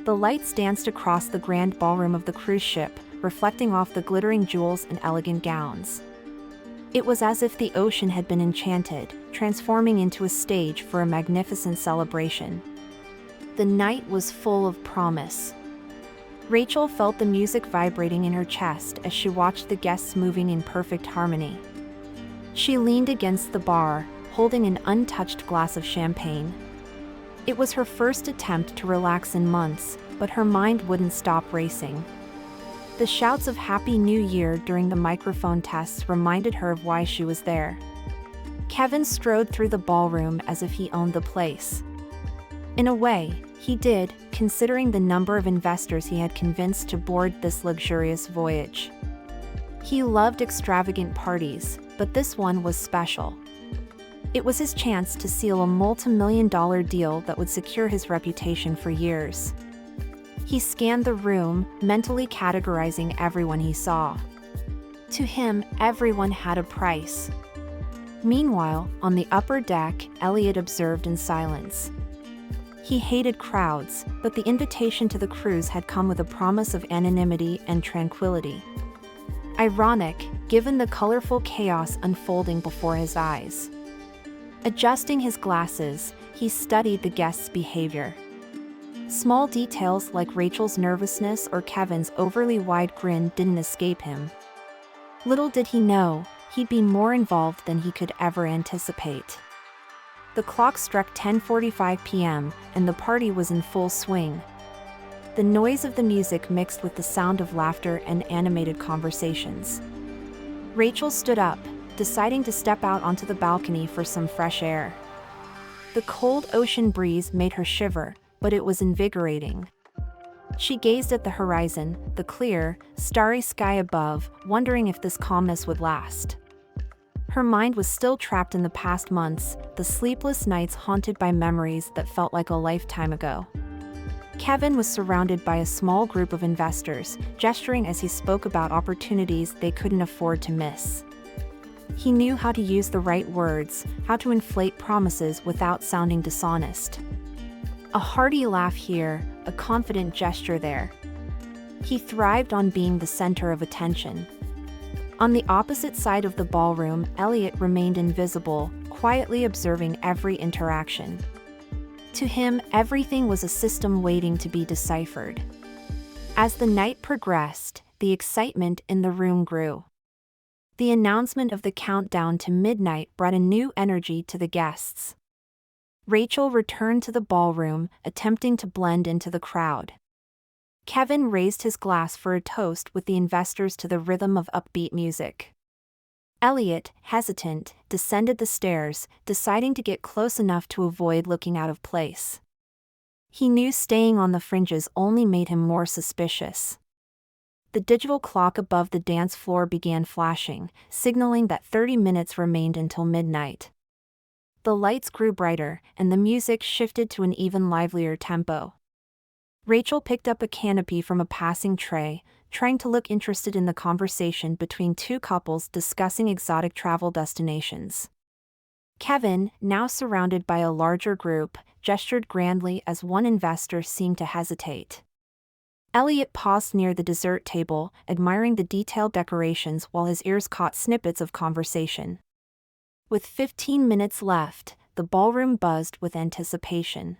The lights danced across the grand ballroom of the cruise ship, reflecting off the glittering jewels and elegant gowns. It was as if the ocean had been enchanted, transforming into a stage for a magnificent celebration. The night was full of promise. Rachel felt the music vibrating in her chest as she watched the guests moving in perfect harmony. She leaned against the bar, holding an untouched glass of champagne. It was her first attempt to relax in months, but her mind wouldn't stop racing. The shouts of Happy New Year during the microphone tests reminded her of why she was there. Kevin strode through the ballroom as if he owned the place. In a way, he did, considering the number of investors he had convinced to board this luxurious voyage. He loved extravagant parties, but this one was special. It was his chance to seal a multi-million-dollar deal that would secure his reputation for years. He scanned the room, mentally categorizing everyone he saw. To him, everyone had a price. Meanwhile, on the upper deck, Elliot observed in silence. He hated crowds, but the invitation to the cruise had come with a promise of anonymity and tranquility. Ironic, given the colorful chaos unfolding before his eyes. Adjusting his glasses, he studied the guests' behavior. Small details like Rachel's nervousness or Kevin's overly wide grin didn't escape him. Little did he know, he'd be more involved than he could ever anticipate. The clock struck 10:45 p.m., and the party was in full swing. The noise of the music mixed with the sound of laughter and animated conversations. Rachel stood up, deciding to step out onto the balcony for some fresh air. The cold ocean breeze made her shiver, but it was invigorating. She gazed at the horizon, the clear, starry sky above, wondering if this calmness would last. Her mind was still trapped in the past months, the sleepless nights haunted by memories that felt like a lifetime ago. Kevin was surrounded by a small group of investors, gesturing as he spoke about opportunities they couldn't afford to miss. He knew how to use the right words, how to inflate promises without sounding dishonest. A hearty laugh here, a confident gesture there. He thrived on being the center of attention. On the opposite side of the ballroom, Elliot remained invisible, quietly observing every interaction. To him, everything was a system waiting to be deciphered. As the night progressed, the excitement in the room grew. The announcement of the countdown to midnight brought a new energy to the guests. Rachel returned to the ballroom, attempting to blend into the crowd. Kevin raised his glass for a toast with the investors to the rhythm of upbeat music. Elliot, hesitant, descended the stairs, deciding to get close enough to avoid looking out of place. He knew staying on the fringes only made him more suspicious. The digital clock above the dance floor began flashing, signaling that 30 minutes remained until midnight. The lights grew brighter, and the music shifted to an even livelier tempo. Rachel picked up a canopy from a passing tray, trying to look interested in the conversation between two couples discussing exotic travel destinations. Kevin, now surrounded by a larger group, gestured grandly as one investor seemed to hesitate. Elliot paused near the dessert table, admiring the detailed decorations while his ears caught snippets of conversation. With 15 minutes left, the ballroom buzzed with anticipation.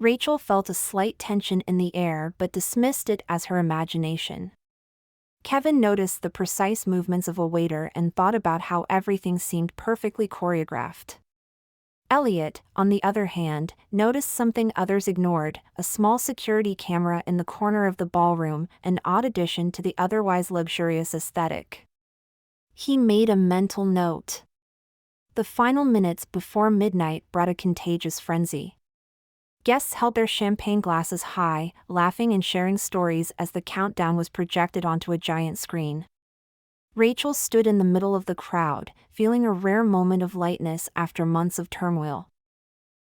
Rachel felt a slight tension in the air but dismissed it as her imagination. Kevin noticed the precise movements of a waiter and thought about how everything seemed perfectly choreographed. Elliot, on the other hand, noticed something others ignored, a small security camera in the corner of the ballroom, an odd addition to the otherwise luxurious aesthetic. He made a mental note. The final minutes before midnight brought a contagious frenzy. Guests held their champagne glasses high, laughing and sharing stories as the countdown was projected onto a giant screen. Rachel stood in the middle of the crowd, feeling a rare moment of lightness after months of turmoil.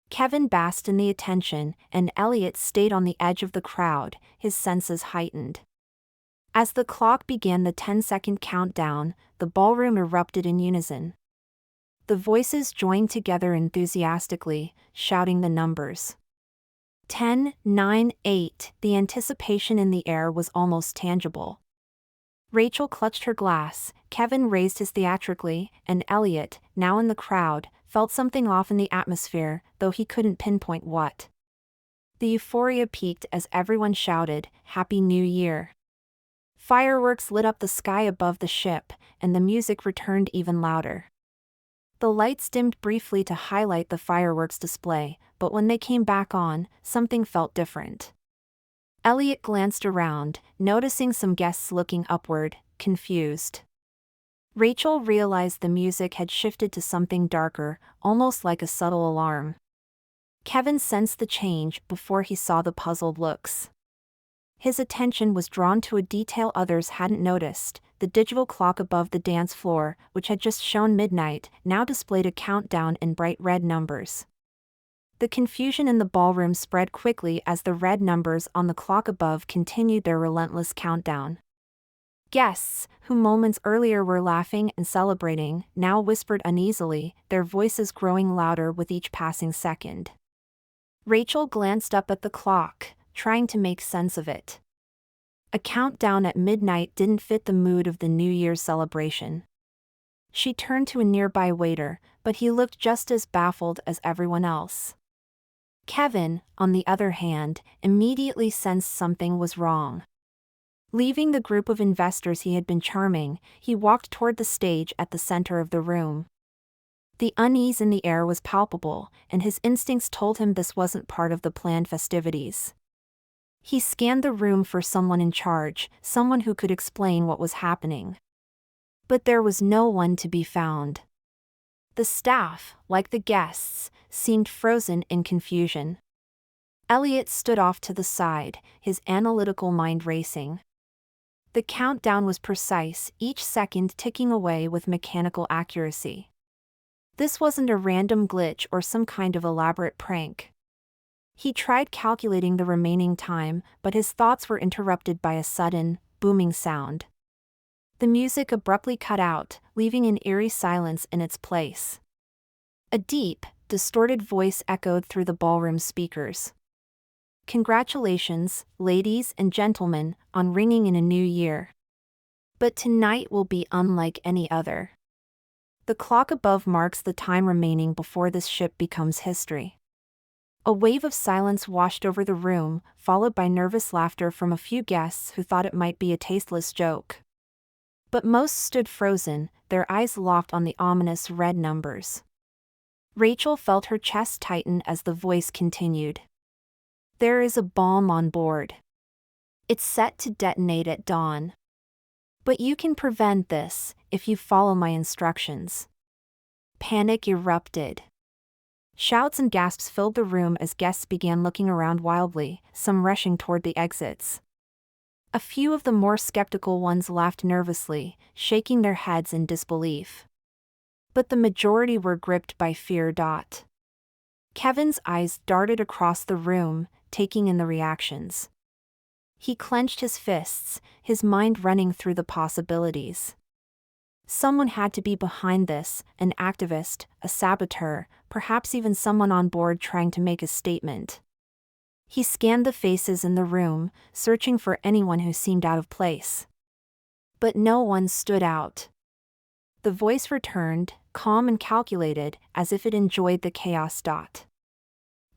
Kevin basked in the attention, and Elliot stayed on the edge of the crowd, his senses heightened. As the clock began the 10-second countdown, the ballroom erupted in unison. The voices joined together enthusiastically, shouting the numbers. 10, 9, 8. The anticipation in the air was almost tangible. Rachel clutched her glass, Kevin raised his theatrically, and Elliot, now in the crowd, felt something off in the atmosphere, though he couldn't pinpoint what. The euphoria peaked as everyone shouted, "Happy New Year!" Fireworks lit up the sky above the ship, and the music returned even louder. The lights dimmed briefly to highlight the fireworks display, but when they came back on, something felt different. Elliot glanced around, noticing some guests looking upward, confused. Rachel realized the music had shifted to something darker, almost like a subtle alarm. Kevin sensed the change before he saw the puzzled looks. His attention was drawn to a detail others hadn't noticed. The digital clock above the dance floor, which had just shown midnight, now displayed a countdown in bright red numbers. The confusion in the ballroom spread quickly as the red numbers on the clock above continued their relentless countdown. Guests, who moments earlier were laughing and celebrating, now whispered uneasily, their voices growing louder with each passing second. Rachel glanced up at the clock, trying to make sense of it. A countdown at midnight didn't fit the mood of the New Year's celebration. She turned to a nearby waiter, but he looked just as baffled as everyone else. Kevin, on the other hand, immediately sensed something was wrong. Leaving the group of investors he had been charming, he walked toward the stage at the center of the room. The unease in the air was palpable, and his instincts told him this wasn't part of the planned festivities. He scanned the room for someone in charge, someone who could explain what was happening. But there was no one to be found. The staff, like the guests, seemed frozen in confusion. Elliot stood off to the side, his analytical mind racing. The countdown was precise, each second ticking away with mechanical accuracy. This wasn't a random glitch or some kind of elaborate prank. He tried calculating the remaining time, but his thoughts were interrupted by a sudden, booming sound. The music abruptly cut out, leaving an eerie silence in its place. A deep, distorted voice echoed through the ballroom speakers. "Congratulations, ladies and gentlemen, on ringing in a new year. But tonight will be unlike any other. The clock above marks the time remaining before this ship becomes history." A wave of silence washed over the room, followed by nervous laughter from a few guests who thought it might be a tasteless joke. But most stood frozen, their eyes locked on the ominous red numbers. Rachel felt her chest tighten as the voice continued. "There is a bomb on board. It's set to detonate at dawn. But you can prevent this if you follow my instructions." Panic erupted. Shouts and gasps filled the room as guests began looking around wildly, some rushing toward the exits. A few of the more skeptical ones laughed nervously, shaking their heads in disbelief. But the majority were gripped by fear. Kevin's eyes darted across the room, taking in the reactions. He clenched his fists, his mind running through the possibilities. Someone had to be behind this, an activist, a saboteur, perhaps even someone on board trying to make a statement. He scanned the faces in the room, searching for anyone who seemed out of place. But no one stood out. The voice returned, calm and calculated, as if it enjoyed the chaos.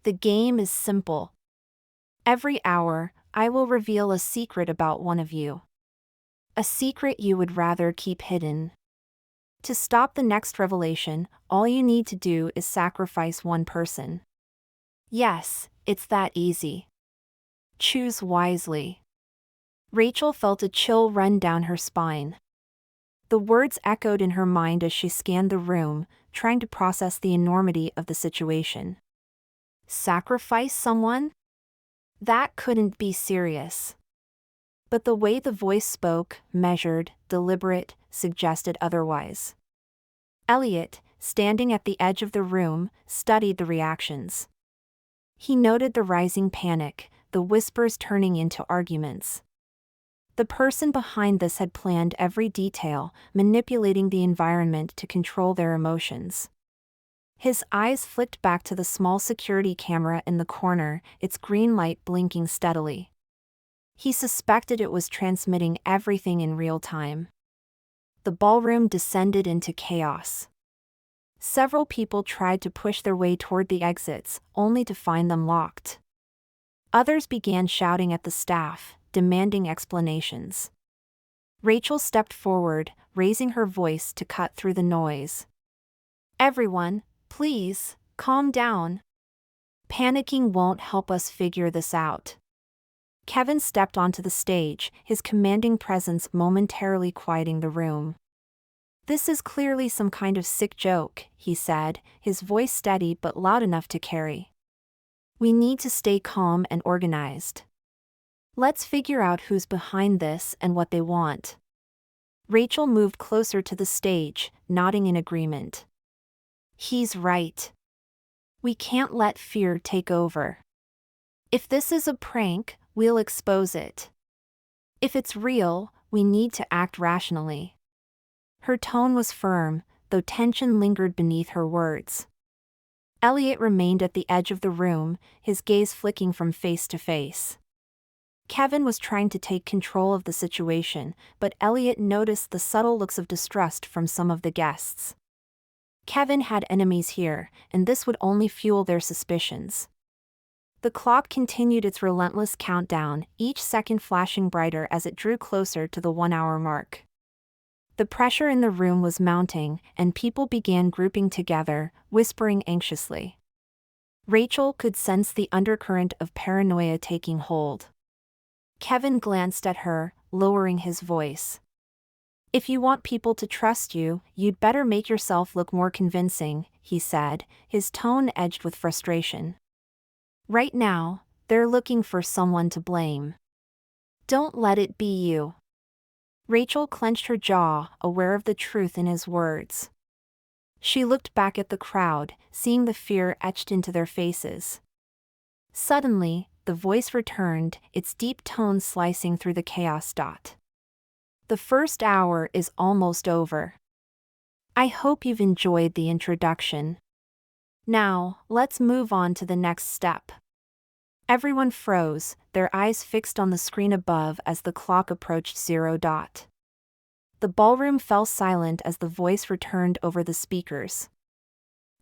"The game is simple. Every hour, I will reveal a secret about one of you. A secret you would rather keep hidden. To stop the next revelation, all you need to do is sacrifice one person. Yes, it's that easy. Choose wisely." Rachel felt a chill run down her spine. The words echoed in her mind as she scanned the room, trying to process the enormity of the situation. Sacrifice someone? That couldn't be serious. But the way the voice spoke, measured, deliberate, suggested otherwise. Elliot, standing at the edge of the room, studied the reactions. He noted the rising panic, the whispers turning into arguments. The person behind this had planned every detail, manipulating the environment to control their emotions. His eyes flicked back to the small security camera in the corner, its green light blinking steadily. He suspected it was transmitting everything in real time. The ballroom descended into chaos. Several people tried to push their way toward the exits, only to find them locked. Others began shouting at the staff, demanding explanations. Rachel stepped forward, raising her voice to cut through the noise. "Everyone, please, calm down. Panicking won't help us figure this out." Kevin stepped onto the stage, his commanding presence momentarily quieting the room. "This is clearly some kind of sick joke," he said, his voice steady but loud enough to carry. "We need to stay calm and organized. Let's figure out who's behind this and what they want." Rachel moved closer to the stage, nodding in agreement. "He's right. We can't let fear take over. If this is a prank, we'll expose it. If it's real, we need to act rationally." Her tone was firm, though tension lingered beneath her words. Elliot remained at the edge of the room, his gaze flicking from face to face. Kevin was trying to take control of the situation, but Elliot noticed the subtle looks of distrust from some of the guests. Kevin had enemies here, and this would only fuel their suspicions. The clock continued its relentless countdown, each second flashing brighter as it drew closer to the 1-hour mark. The pressure in the room was mounting, and people began grouping together, whispering anxiously. Rachel could sense the undercurrent of paranoia taking hold. Kevin glanced at her, lowering his voice. "If you want people to trust you, you'd better make yourself look more convincing," he said, his tone edged with frustration. "Right now, they're looking for someone to blame. Don't let it be you." Rachel clenched her jaw, aware of the truth in his words. She looked back at the crowd, seeing the fear etched into their faces. Suddenly, the voice returned, its deep tone slicing through the chaos. "The first hour is almost over. I hope you've enjoyed the introduction. Now, let's move on to the next step." Everyone froze, their eyes fixed on the screen above as the clock approached 0. The ballroom fell silent as the voice returned over the speakers.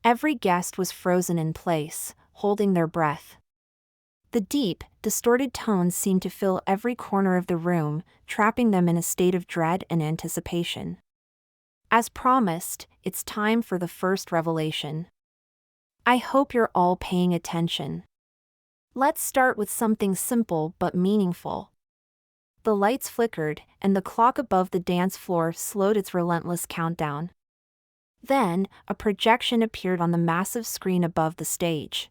Every guest was frozen in place, holding their breath. The deep, distorted tones seemed to fill every corner of the room, trapping them in a state of dread and anticipation. As promised, it's time for the first revelation. I hope you're all paying attention. Let's start with something simple but meaningful. The lights flickered, and the clock above the dance floor slowed its relentless countdown. Then, a projection appeared on the massive screen above the stage.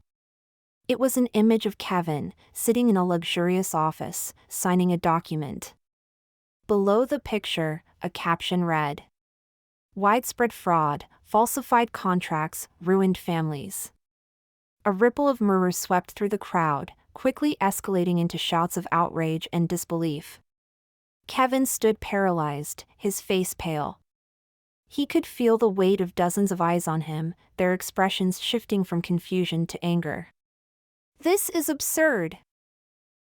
It was an image of Kevin, sitting in a luxurious office, signing a document. Below the picture, a caption read, "Widespread fraud, falsified contracts, ruined families." A ripple of murmurs swept through the crowd, quickly escalating into shouts of outrage and disbelief. Kevin stood paralyzed, his face pale. He could feel the weight of dozens of eyes on him, their expressions shifting from confusion to anger. "This is absurd!"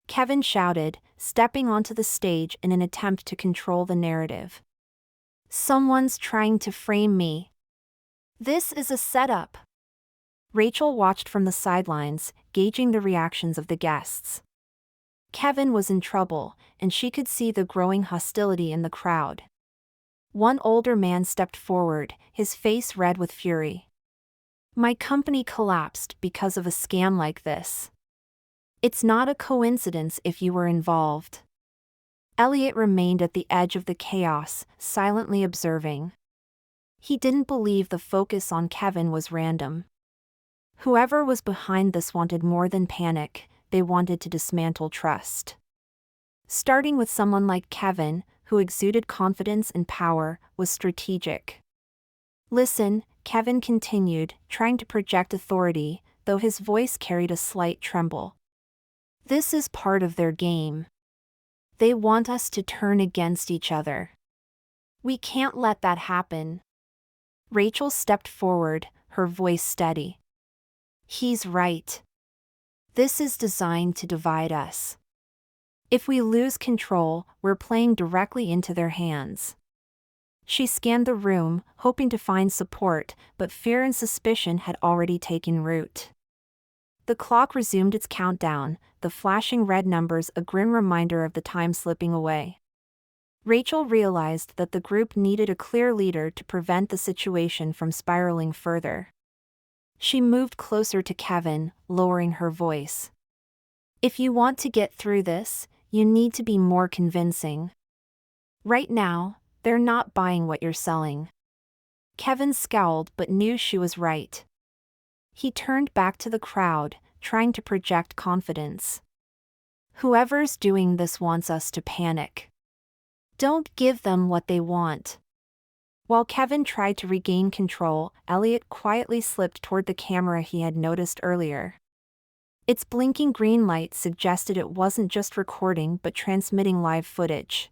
Kevin shouted, stepping onto the stage in an attempt to control the narrative. "Someone's trying to frame me. This is a setup." Rachel watched from the sidelines, gauging the reactions of the guests. Kevin was in trouble, and she could see the growing hostility in the crowd. One older man stepped forward, his face red with fury. "My company collapsed because of a scam like this. It's not a coincidence if you were involved." Elliot remained at the edge of the chaos, silently observing. He didn't believe the focus on Kevin was random. Whoever was behind this wanted more than panic, they wanted to dismantle trust. Starting with someone like Kevin, who exuded confidence and power, was strategic. "Listen," Kevin continued, trying to project authority, though his voice carried a slight tremble. "This is part of their game. They want us to turn against each other. We can't let that happen." Rachel stepped forward, her voice steady. He's right. This is designed to divide us. If we lose control, we're playing directly into their hands. She scanned the room, hoping to find support, but fear and suspicion had already taken root. The clock resumed its countdown, the flashing red numbers a grim reminder of the time slipping away. Rachel realized that the group needed a clear leader to prevent the situation from spiraling further. She moved closer to Kevin, lowering her voice. If you want to get through this, you need to be more convincing. Right now, they're not buying what you're selling. Kevin scowled but knew she was right. He turned back to the crowd, trying to project confidence. Whoever's doing this wants us to panic. Don't give them what they want. While Kevin tried to regain control, Elliot quietly slipped toward the camera he had noticed earlier. Its blinking green light suggested it wasn't just recording but transmitting live footage.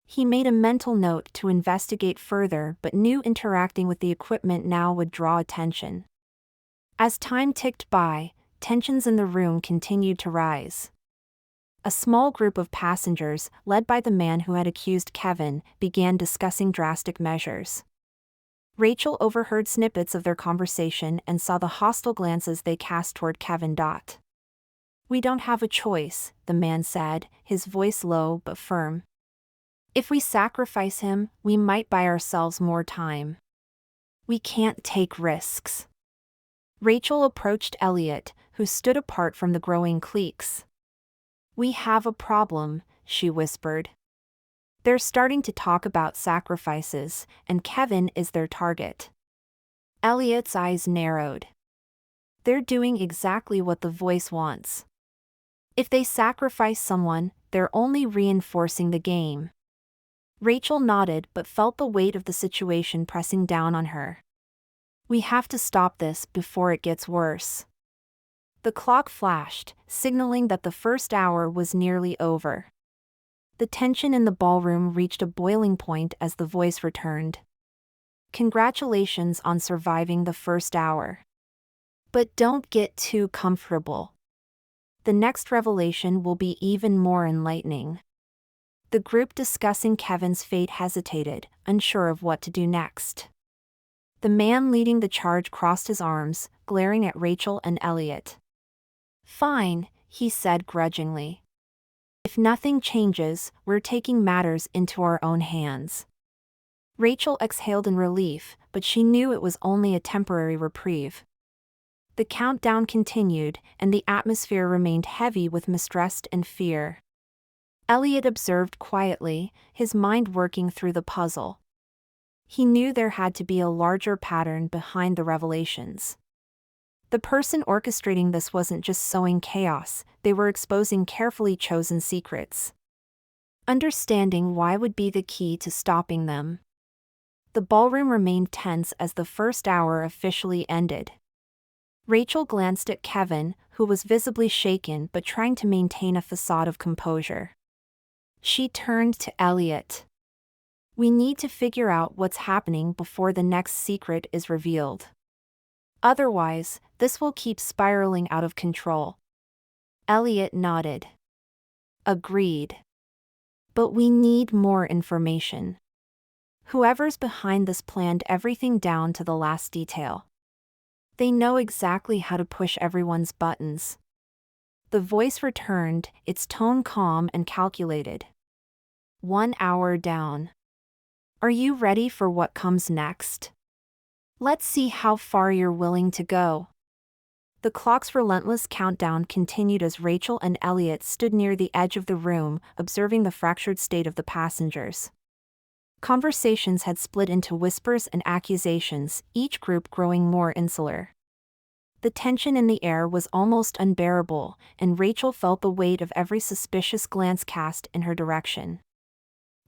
He made a mental note to investigate further but knew interacting with the equipment now would draw attention. As time ticked by, tensions in the room continued to rise. A small group of passengers, led by the man who had accused Kevin, began discussing drastic measures. Rachel overheard snippets of their conversation and saw the hostile glances they cast toward Kevin. We don't have a choice, the man said, his voice low but firm. If we sacrifice him, we might buy ourselves more time. We can't take risks. Rachel approached Elliot, who stood apart from the growing cliques. We have a problem, she whispered. They're starting to talk about sacrifices, and Kevin is their target. Elliot's eyes narrowed. They're doing exactly what the voice wants. If they sacrifice someone, they're only reinforcing the game. Rachel nodded but felt the weight of the situation pressing down on her. We have to stop this before it gets worse. The clock flashed, signaling that the first hour was nearly over. The tension in the ballroom reached a boiling point as the voice returned. Congratulations on surviving the first hour. But don't get too comfortable. The next revelation will be even more enlightening. The group discussing Kevin's fate hesitated, unsure of what to do next. The man leading the charge crossed his arms, glaring at Rachel and Elliot. Fine, he said grudgingly. If nothing changes, we're taking matters into our own hands. Rachel exhaled in relief, but she knew it was only a temporary reprieve. The countdown continued, and the atmosphere remained heavy with mistrust and fear. Elliot observed quietly, his mind working through the puzzle. He knew there had to be a larger pattern behind the revelations. The person orchestrating this wasn't just sowing chaos, they were exposing carefully chosen secrets. Understanding why would be the key to stopping them. The ballroom remained tense as the first hour officially ended. Rachel glanced at Kevin, who was visibly shaken but trying to maintain a facade of composure. She turned to Elliot. We need to figure out what's happening before the next secret is revealed. Otherwise, this will keep spiraling out of control. Elliot nodded. Agreed. But we need more information. Whoever's behind this planned everything down to the last detail. They know exactly how to push everyone's buttons. The voice returned, its tone calm and calculated. 1 hour down. Are you ready for what comes next? Let's see how far you're willing to go. The clock's relentless countdown continued as Rachel and Elliot stood near the edge of the room, observing the fractured state of the passengers. Conversations had split into whispers and accusations, each group growing more insular. The tension in the air was almost unbearable, and Rachel felt the weight of every suspicious glance cast in her direction.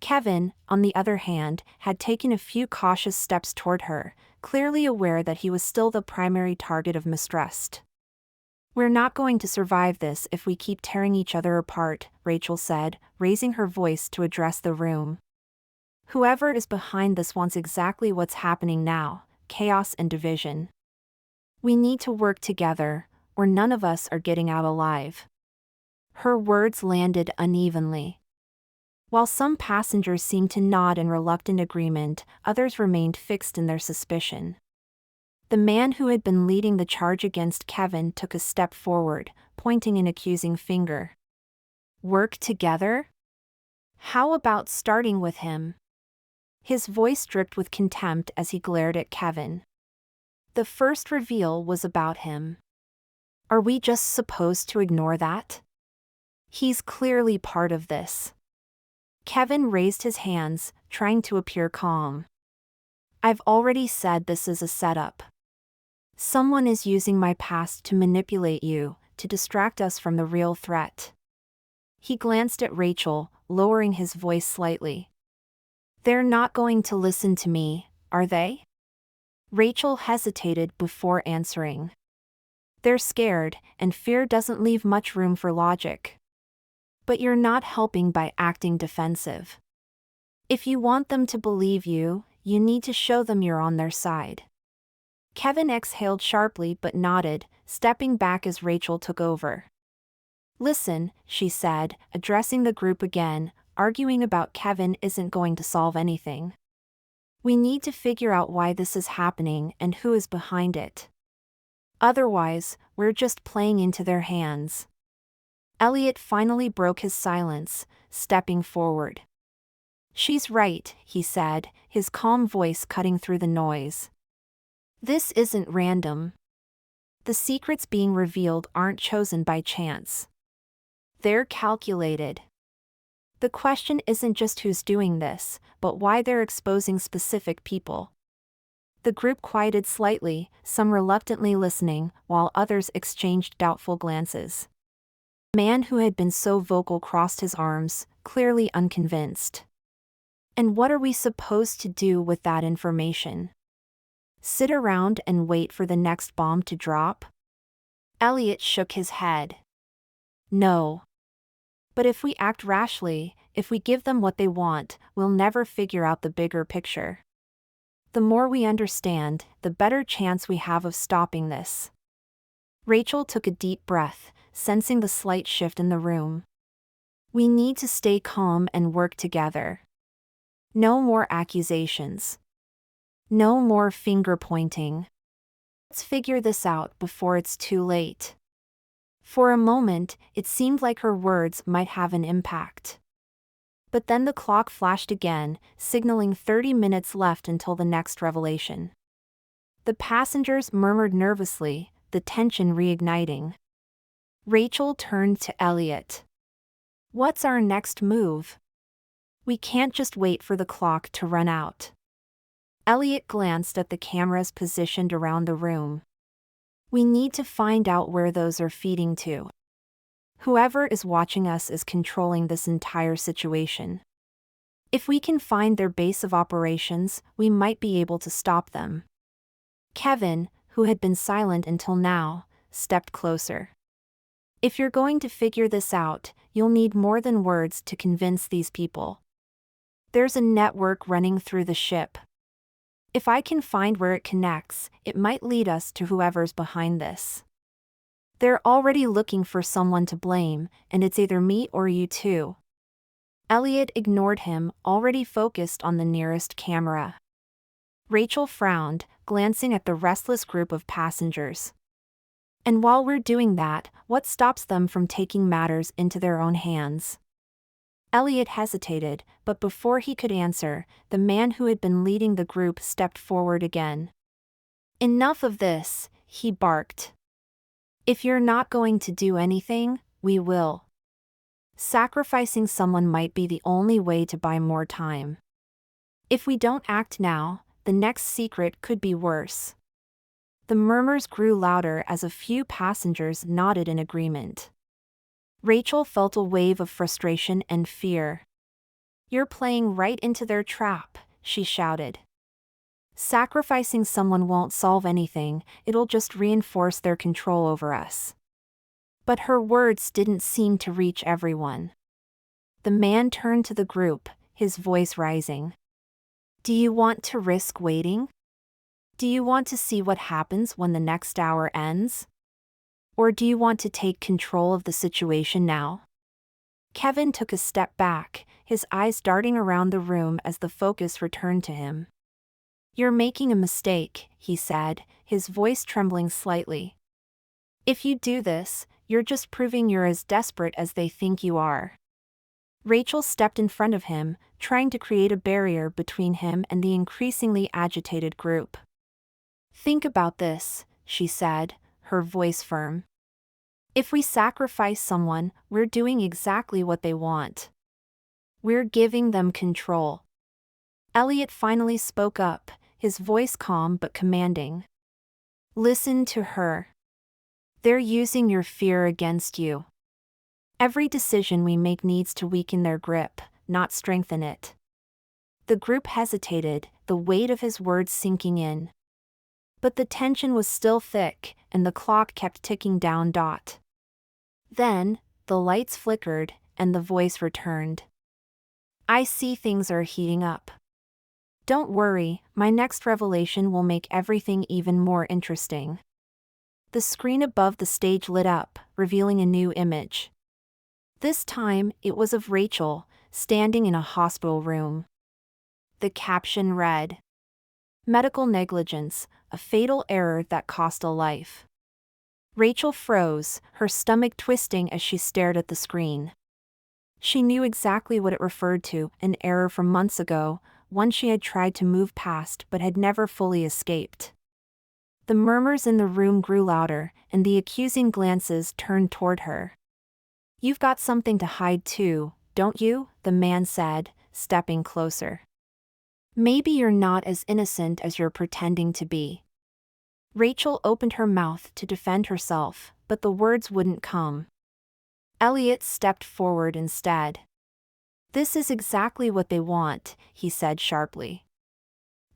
Kevin, on the other hand, had taken a few cautious steps toward her, clearly aware that he was still the primary target of mistrust. We're not going to survive this if we keep tearing each other apart, Rachel said, raising her voice to address the room. Whoever is behind this wants exactly what's happening now, chaos and division. We need to work together, or none of us are getting out alive. Her words landed unevenly. While some passengers seemed to nod in reluctant agreement, others remained fixed in their suspicion. The man who had been leading the charge against Kevin took a step forward, pointing an accusing finger. Work together? How about starting with him? His voice dripped with contempt as he glared at Kevin. The first reveal was about him. Are we just supposed to ignore that? He's clearly part of this. Kevin raised his hands, trying to appear calm. I've already said this is a setup. Someone is using my past to manipulate you, to distract us from the real threat. He glanced at Rachel, lowering his voice slightly. They're not going to listen to me, are they? Rachel hesitated before answering. They're scared, and fear doesn't leave much room for logic. But you're not helping by acting defensive. If you want them to believe you, you need to show them you're on their side. Kevin exhaled sharply but nodded, stepping back as Rachel took over. Listen, she said, addressing the group again, arguing about Kevin isn't going to solve anything. We need to figure out why this is happening and who is behind it. Otherwise, we're just playing into their hands. Elliot finally broke his silence, stepping forward. She's right, he said, his calm voice cutting through the noise. This isn't random. The secrets being revealed aren't chosen by chance. They're calculated. The question isn't just who's doing this, but why they're exposing specific people. The group quieted slightly, some reluctantly listening, while others exchanged doubtful glances. The man who had been so vocal crossed his arms, clearly unconvinced. And what are we supposed to do with that information? Sit around and wait for the next bomb to drop? Elliot shook his head. No. But if we act rashly, if we give them what they want, we'll never figure out the bigger picture. The more we understand, the better chance we have of stopping this. Rachel took a deep breath, sensing the slight shift in the room. We need to stay calm and work together. No more accusations. No more finger pointing. Let's figure this out before it's too late. For a moment, it seemed like her words might have an impact. But then the clock flashed again, signaling 30 minutes left until the next revelation. The passengers murmured nervously, the tension reigniting. Rachel turned to Elliot. What's our next move? We can't just wait for the clock to run out. Elliot glanced at the cameras positioned around the room. We need to find out where those are feeding to. Whoever is watching us is controlling this entire situation. If we can find their base of operations, we might be able to stop them. Kevin, who had been silent until now, stepped closer. If you're going to figure this out, you'll need more than words to convince these people. There's a network running through the ship. If I can find where it connects, it might lead us to whoever's behind this. They're already looking for someone to blame, and it's either me or you too. Elliot ignored him, already focused on the nearest camera. Rachel frowned, glancing at the restless group of passengers. And while we're doing that, what stops them from taking matters into their own hands? Elliot hesitated, but before he could answer, the man who had been leading the group stepped forward again. Enough of this, he barked. If you're not going to do anything, we will. Sacrificing someone might be the only way to buy more time. If we don't act now, the next secret could be worse. The murmurs grew louder as a few passengers nodded in agreement. Rachel felt a wave of frustration and fear. You're playing right into their trap, she shouted. Sacrificing someone won't solve anything, it'll just reinforce their control over us. But her words didn't seem to reach everyone. The man turned to the group, his voice rising. Do you want to risk waiting? Do you want to see what happens when the next hour ends? Or do you want to take control of the situation now? Kevin took a step back, his eyes darting around the room as the focus returned to him. You're making a mistake, he said, his voice trembling slightly. If you do this, you're just proving you're as desperate as they think you are. Rachel stepped in front of him, trying to create a barrier between him and the increasingly agitated group. Think about this, she said, her voice firm. If we sacrifice someone, we're doing exactly what they want. We're giving them control. Elliot finally spoke up, his voice calm but commanding. Listen to her. They're using your fear against you. Every decision we make needs to weaken their grip, not strengthen it. The group hesitated, the weight of his words sinking in. But the tension was still thick, and the clock kept ticking down. Then, the lights flickered, and the voice returned. I see things are heating up. Don't worry, my next revelation will make everything even more interesting. The screen above the stage lit up, revealing a new image. This time, it was of Rachel, standing in a hospital room. The caption read, Medical negligence, a fatal error that cost a life. Rachel froze, her stomach twisting as she stared at the screen. She knew exactly what it referred to, an error from months ago, one she had tried to move past but had never fully escaped. The murmurs in the room grew louder, and the accusing glances turned toward her. You've got something to hide too, don't you? The man said, stepping closer. Maybe you're not as innocent as you're pretending to be. Rachel opened her mouth to defend herself, but the words wouldn't come. Elliot stepped forward instead. This is exactly what they want, he said sharply.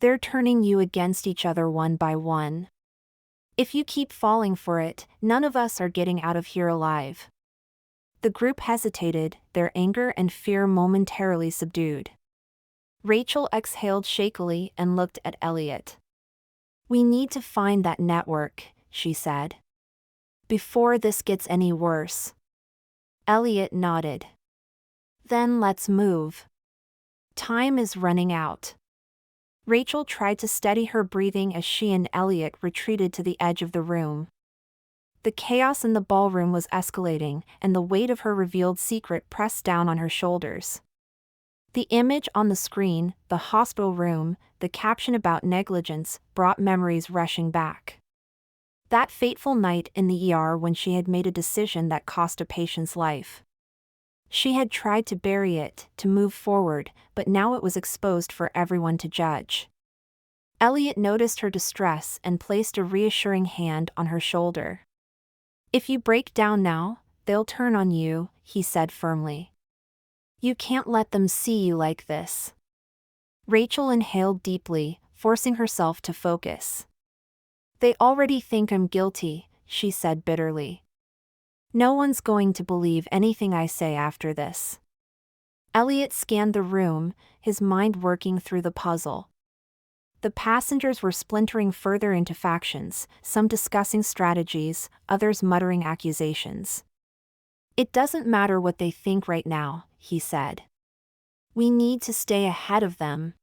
They're turning you against each other one by one. If you keep falling for it, none of us are getting out of here alive. The group hesitated, their anger and fear momentarily subdued. Rachel exhaled shakily and looked at Elliot. We need to find that network, she said. Before this gets any worse. Elliot nodded. Then let's move. Time is running out. Rachel tried to steady her breathing as she and Elliot retreated to the edge of the room. The chaos in the ballroom was escalating, and the weight of her revealed secret pressed down on her shoulders. The image on the screen, the hospital room, the caption about negligence, brought memories rushing back. That fateful night in the ER when she had made a decision that cost a patient's life. She had tried to bury it, to move forward, but now it was exposed for everyone to judge. Elliot noticed her distress and placed a reassuring hand on her shoulder. If you break down now, they'll turn on you, he said firmly. You can't let them see you like this. Rachel inhaled deeply, forcing herself to focus. They already think I'm guilty, she said bitterly. No one's going to believe anything I say after this. Elliot scanned the room, his mind working through the puzzle. The passengers were splintering further into factions, some discussing strategies, others muttering accusations. It doesn't matter what they think right now, he said. We need to stay ahead of them.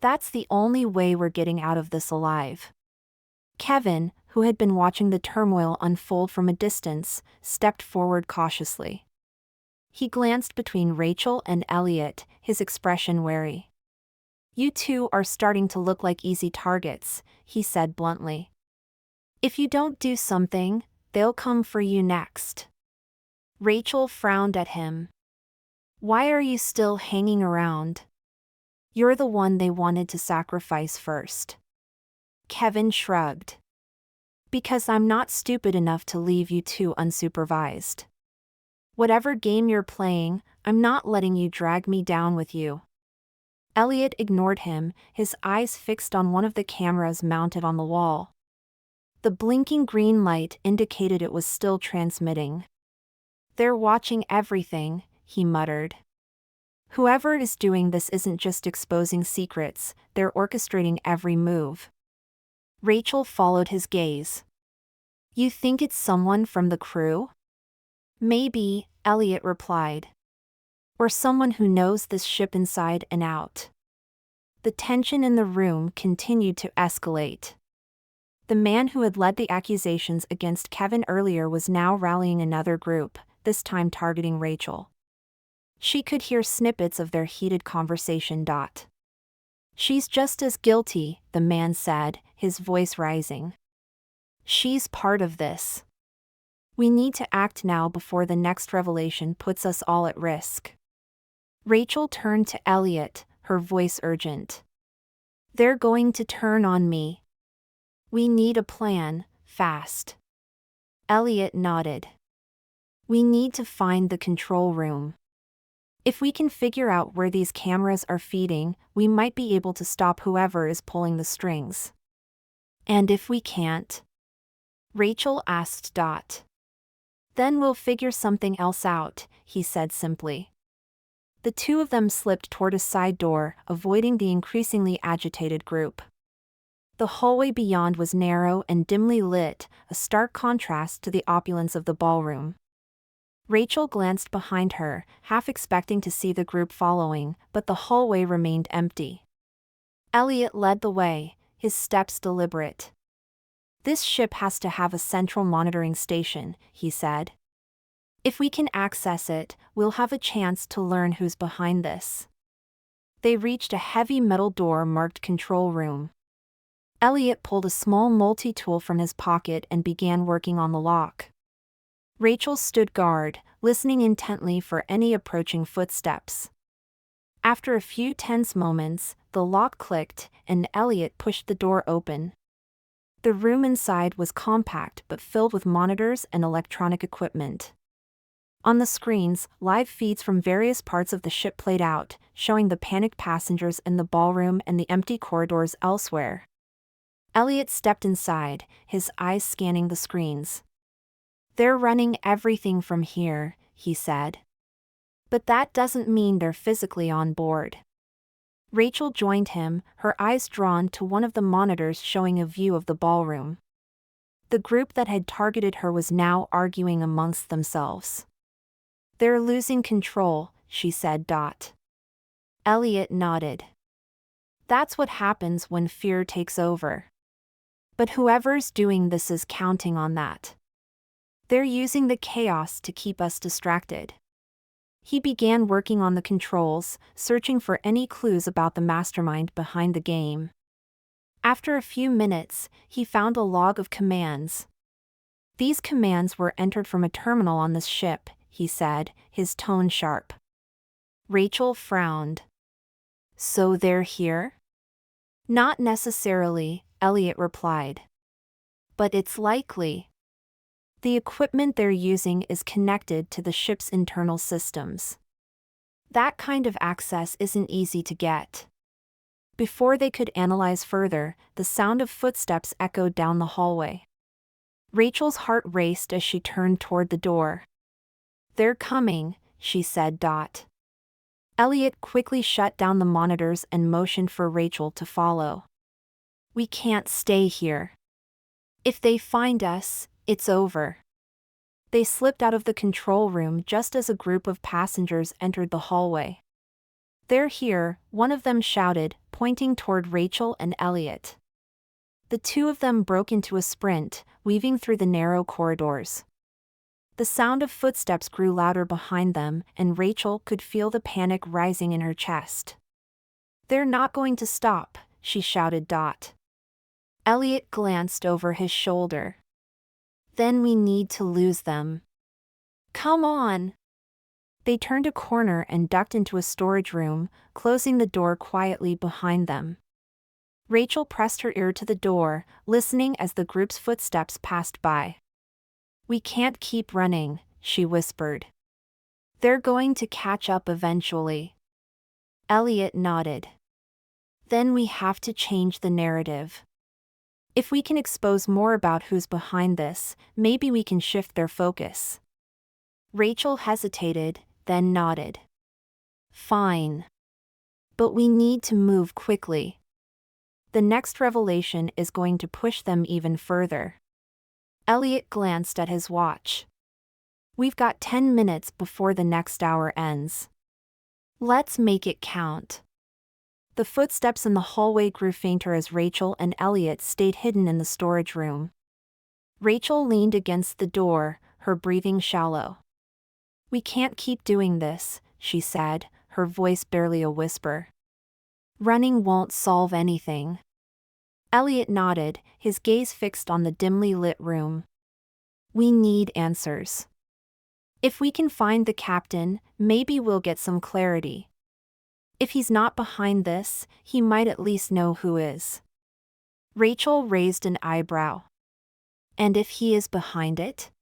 That's the only way we're getting out of this alive. Kevin, who had been watching the turmoil unfold from a distance, stepped forward cautiously. He glanced between Rachel and Elliot, his expression wary. You two are starting to look like easy targets, he said bluntly. If you don't do something, they'll come for you next. Rachel frowned at him. Why are you still hanging around? You're the one they wanted to sacrifice first. Kevin shrugged. Because I'm not stupid enough to leave you two unsupervised. Whatever game you're playing, I'm not letting you drag me down with you. Elliot ignored him, his eyes fixed on one of the cameras mounted on the wall. The blinking green light indicated it was still transmitting. They're watching everything, he muttered. Whoever is doing this isn't just exposing secrets, they're orchestrating every move. Rachel followed his gaze. You think it's someone from the crew? Maybe, Elliot replied. Or someone who knows this ship inside and out. The tension in the room continued to escalate. The man who had led the accusations against Kevin earlier was now rallying another group, this time targeting Rachel. She could hear snippets of their heated conversation. She's just as guilty, the man said, his voice rising. She's part of this. We need to act now before the next revelation puts us all at risk. Rachel turned to Elliot, her voice urgent. They're going to turn on me. We need a plan, fast. Elliot nodded. We need to find the control room. If we can figure out where these cameras are feeding, we might be able to stop whoever is pulling the strings. And if we can't? Rachel asked. Then we'll figure something else out, he said simply. The two of them slipped toward a side door, avoiding the increasingly agitated group. The hallway beyond was narrow and dimly lit, a stark contrast to the opulence of the ballroom. Rachel glanced behind her, half expecting to see the group following, but the hallway remained empty. Elliot led the way, his steps deliberate. This ship has to have a central monitoring station, he said. If we can access it, we'll have a chance to learn who's behind this. They reached a heavy metal door marked Control Room. Elliot pulled a small multi-tool from his pocket and began working on the lock. Rachel stood guard, listening intently for any approaching footsteps. After a few tense moments, the lock clicked, and Elliot pushed the door open. The room inside was compact but filled with monitors and electronic equipment. On the screens, live feeds from various parts of the ship played out, showing the panicked passengers in the ballroom and the empty corridors elsewhere. Elliot stepped inside, his eyes scanning the screens. They're running everything from here, he said. But that doesn't mean they're physically on board. Rachel joined him, her eyes drawn to one of the monitors showing a view of the ballroom. The group that had targeted her was now arguing amongst themselves. They're losing control, she said. Elliot nodded. That's what happens when fear takes over. But whoever's doing this is counting on that. They're using the chaos to keep us distracted. He began working on the controls, searching for any clues about the mastermind behind the game. After a few minutes, he found a log of commands. These commands were entered from a terminal on this ship, he said, his tone sharp. Rachel frowned. So they're here? Not necessarily, Elliot replied. But it's likely. The equipment they're using is connected to the ship's internal systems. That kind of access isn't easy to get. Before they could analyze further, the sound of footsteps echoed down the hallway. Rachel's heart raced as she turned toward the door. They're coming, she said. Elliot quickly shut down the monitors and motioned for Rachel to follow. We can't stay here. If they find us, it's over. They slipped out of the control room just as a group of passengers entered the hallway. They're here, one of them shouted, pointing toward Rachel and Elliot. The two of them broke into a sprint, weaving through the narrow corridors. The sound of footsteps grew louder behind them, and Rachel could feel the panic rising in her chest. They're not going to stop, she shouted. Elliot glanced over his shoulder. Then we need to lose them. Come on! They turned a corner and ducked into a storage room, closing the door quietly behind them. Rachel pressed her ear to the door, listening as the group's footsteps passed by. We can't keep running, she whispered. They're going to catch up eventually. Elliot nodded. Then we have to change the narrative. If we can expose more about who's behind this, maybe we can shift their focus. Rachel hesitated, then nodded. Fine. But we need to move quickly. The next revelation is going to push them even further. Elliot glanced at his watch. We've got 10 minutes before the next hour ends. Let's make it count. The footsteps in the hallway grew fainter as Rachel and Elliot stayed hidden in the storage room. Rachel leaned against the door, her breathing shallow. We can't keep doing this, she said, her voice barely a whisper. Running won't solve anything. Elliot nodded, his gaze fixed on the dimly lit room. We need answers. If we can find the captain, maybe we'll get some clarity. If he's not behind this, he might at least know who is. Rachel raised an eyebrow. And if he is behind it?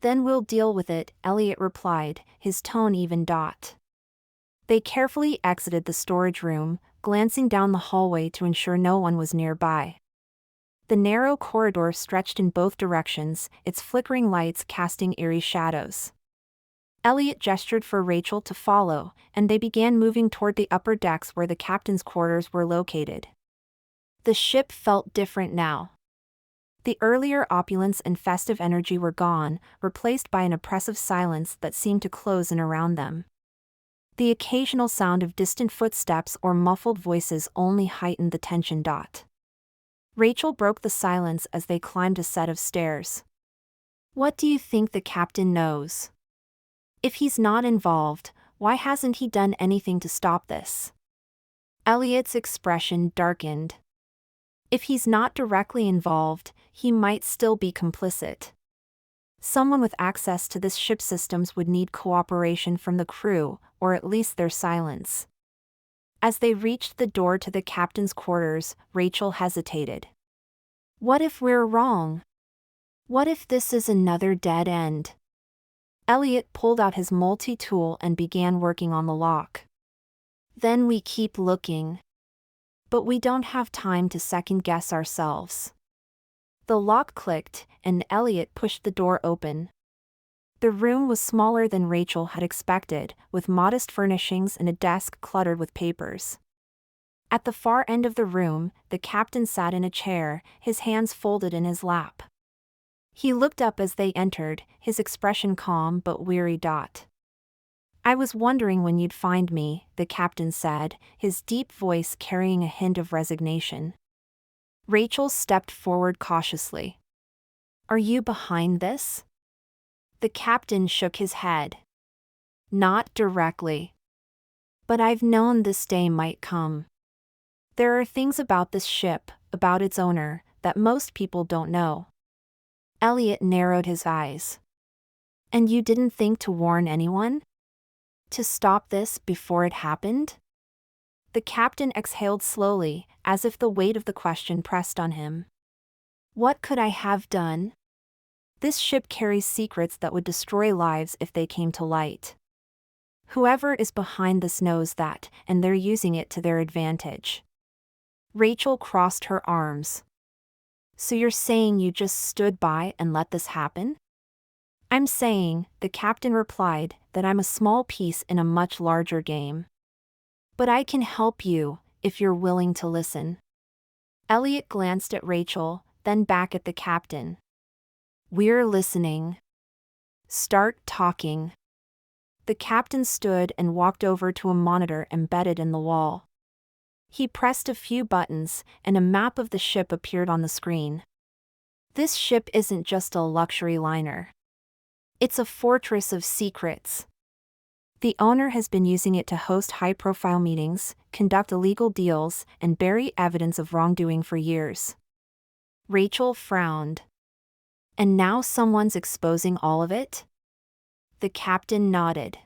Then we'll deal with it, Elliot replied, his tone even. They carefully exited the storage room, glancing down the hallway to ensure no one was nearby. The narrow corridor stretched in both directions, its flickering lights casting eerie shadows. Elliot gestured for Rachel to follow, and they began moving toward the upper decks where the captain's quarters were located. The ship felt different now. The earlier opulence and festive energy were gone, replaced by an oppressive silence that seemed to close in around them. The occasional sound of distant footsteps or muffled voices only heightened the tension. Rachel broke the silence as they climbed a set of stairs. What do you think the captain knows? If he's not involved, why hasn't he done anything to stop this? Elliot's expression darkened. If he's not directly involved, he might still be complicit. Someone with access to this ship's systems would need cooperation from the crew, or at least their silence. As they reached the door to the captain's quarters, Rachel hesitated. What if we're wrong? What if this is another dead end? Elliot pulled out his multi-tool and began working on the lock. Then we keep looking. But we don't have time to second-guess ourselves. The lock clicked, and Elliot pushed the door open. The room was smaller than Rachel had expected, with modest furnishings and a desk cluttered with papers. At the far end of the room, the captain sat in a chair, his hands folded in his lap. He looked up as they entered, his expression calm but weary. I was wondering when you'd find me, the captain said, his deep voice carrying a hint of resignation. Rachel stepped forward cautiously. Are you behind this? The captain shook his head. Not directly. But I've known this day might come. There are things about this ship, about its owner, that most people don't know. Elliot narrowed his eyes. And you didn't think to warn anyone? To stop this before it happened? The captain exhaled slowly, as if the weight of the question pressed on him. What could I have done? This ship carries secrets that would destroy lives if they came to light. Whoever is behind this knows that, and they're using it to their advantage. Rachel crossed her arms. So you're saying you just stood by and let this happen? I'm saying, the captain replied, that I'm a small piece in a much larger game. But I can help you, if you're willing to listen. Elliot glanced at Rachel, then back at the captain. We're listening. Start talking. The captain stood and walked over to a monitor embedded in the wall. He pressed a few buttons, and a map of the ship appeared on the screen. This ship isn't just a luxury liner. It's a fortress of secrets. The owner has been using it to host high-profile meetings, conduct illegal deals, and bury evidence of wrongdoing for years. Rachel frowned. And now someone's exposing all of it? The captain nodded.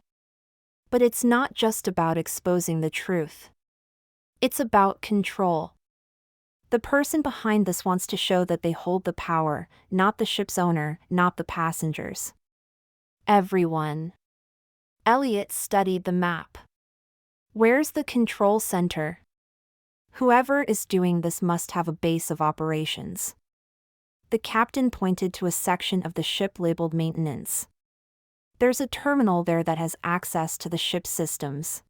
But it's not just about exposing the truth. It's about control. The person behind this wants to show that they hold the power, not the ship's owner, not the passengers. Everyone. Elliot studied the map. Where's the control center? Whoever is doing this must have a base of operations. The captain pointed to a section of the ship labeled maintenance. There's a terminal there that has access to the ship's systems.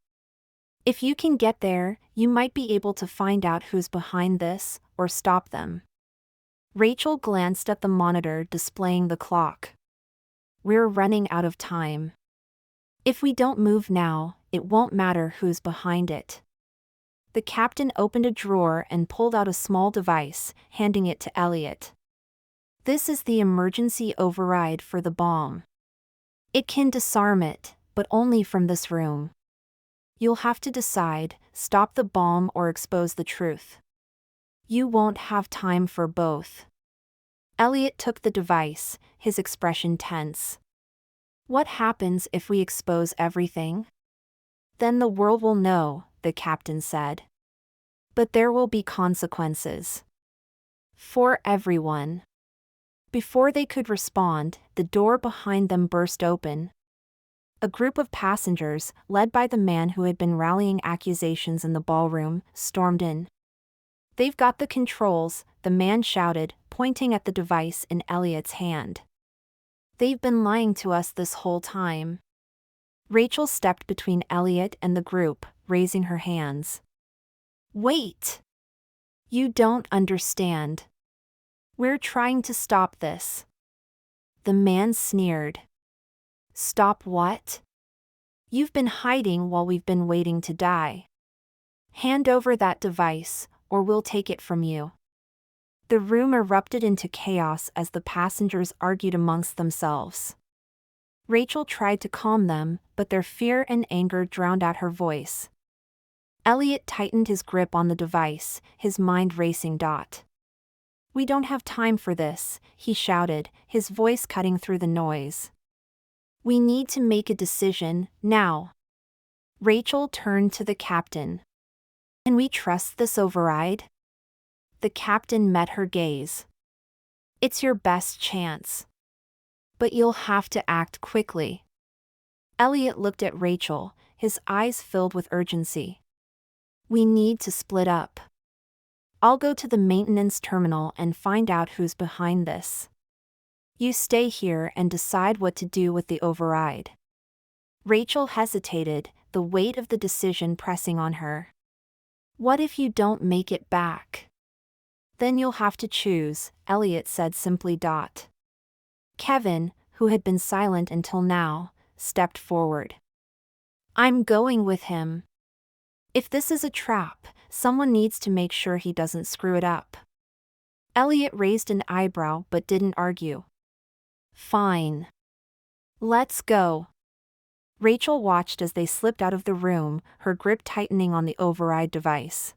If you can get there, you might be able to find out who's behind this, or stop them. Rachel glanced at the monitor displaying the clock. We're running out of time. If we don't move now, it won't matter who's behind it. The captain opened a drawer and pulled out a small device, handing it to Elliot. This is the emergency override for the bomb. It can disarm it, but only from this room. You'll have to decide, stop the bomb or expose the truth. You won't have time for both. Elliot took the device, his expression tense. What happens if we expose everything? Then the world will know, the captain said. But there will be consequences. For everyone. Before they could respond, the door behind them burst open. A group of passengers, led by the man who had been rallying accusations in the ballroom, stormed in. They've got the controls, the man shouted, pointing at the device in Elliot's hand. They've been lying to us this whole time. Rachel stepped between Elliot and the group, raising her hands. Wait! You don't understand. We're trying to stop this. The man sneered. Stop what? You've been hiding while we've been waiting to die. Hand over that device, or we'll take it from you. The room erupted into chaos as the passengers argued amongst themselves. Rachel tried to calm them, but their fear and anger drowned out her voice. Elliot tightened his grip on the device, his mind racing. We don't have time for this, he shouted, his voice cutting through the noise. We need to make a decision, now. Rachel turned to the captain. Can we trust this override? The captain met her gaze. It's your best chance. But you'll have to act quickly. Elliot looked at Rachel, his eyes filled with urgency. We need to split up. I'll go to the maintenance terminal and find out who's behind this. You stay here and decide what to do with the override. Rachel hesitated, the weight of the decision pressing on her. What if you don't make it back? Then you'll have to choose, Elliot said simply. Kevin, who had been silent until now, stepped forward. I'm going with him. If this is a trap, someone needs to make sure he doesn't screw it up. Elliot raised an eyebrow but didn't argue. Fine. Let's go. Rachel watched as they slipped out of the room, her grip tightening on the override device.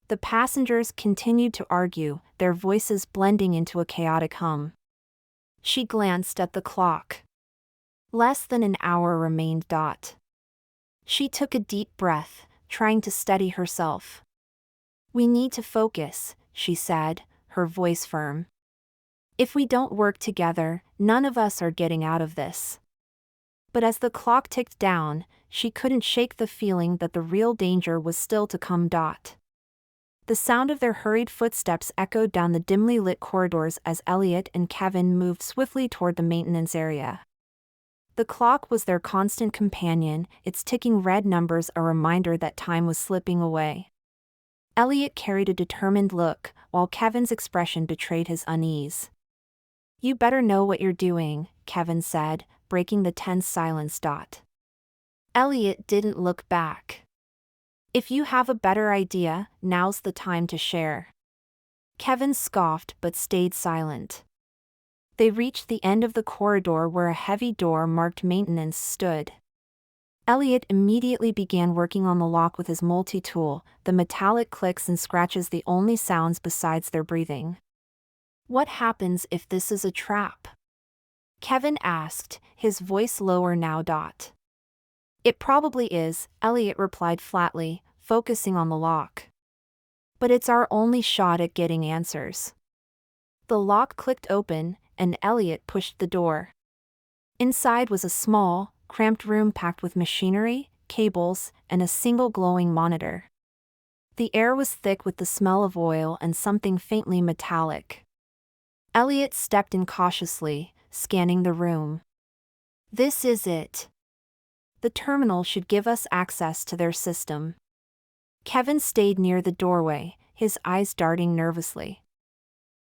The passengers continued to argue, their voices blending into a chaotic hum. She glanced at the clock. Less than an hour remained. She took a deep breath, trying to steady herself. We need to focus, she said, her voice firm. If we don't work together, none of us are getting out of this. But as the clock ticked down, she couldn't shake the feeling that the real danger was still to come. The sound of their hurried footsteps echoed down the dimly lit corridors as Elliot and Kevin moved swiftly toward the maintenance area. The clock was their constant companion, its ticking red numbers a reminder that time was slipping away. Elliot carried a determined look, while Kevin's expression betrayed his unease. You better know what you're doing, Kevin said, breaking the tense silence. Elliot didn't look back. If you have a better idea, now's the time to share. Kevin scoffed but stayed silent. They reached the end of the corridor where a heavy door marked maintenance stood. Elliot immediately began working on the lock with his multi-tool, the metallic clicks and scratches the only sounds besides their breathing. What happens if this is a trap? Kevin asked, his voice lower now. It probably is, Elliot replied flatly, focusing on the lock. But it's our only shot at getting answers. The lock clicked open, and Elliot pushed the door. Inside was a small, cramped room packed with machinery, cables, and a single glowing monitor. The air was thick with the smell of oil and something faintly metallic. Elliot stepped in cautiously, scanning the room. This is it. The terminal should give us access to their system. Kevin stayed near the doorway, his eyes darting nervously.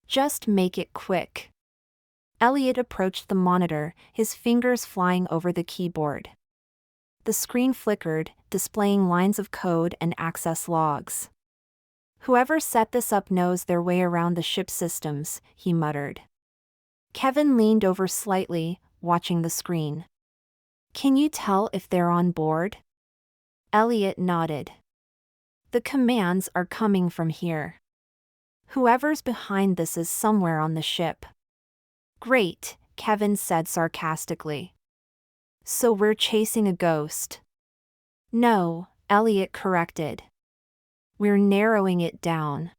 Just make it quick. Elliot approached the monitor, his fingers flying over the keyboard. The screen flickered, displaying lines of code and access logs. Whoever set this up knows their way around the ship's systems, he muttered. Kevin leaned over slightly, watching the screen. Can you tell if they're on board? Elliot nodded. The commands are coming from here. Whoever's behind this is somewhere on the ship. Great, Kevin said sarcastically. So we're chasing a ghost? No, Elliot corrected. We're narrowing it down.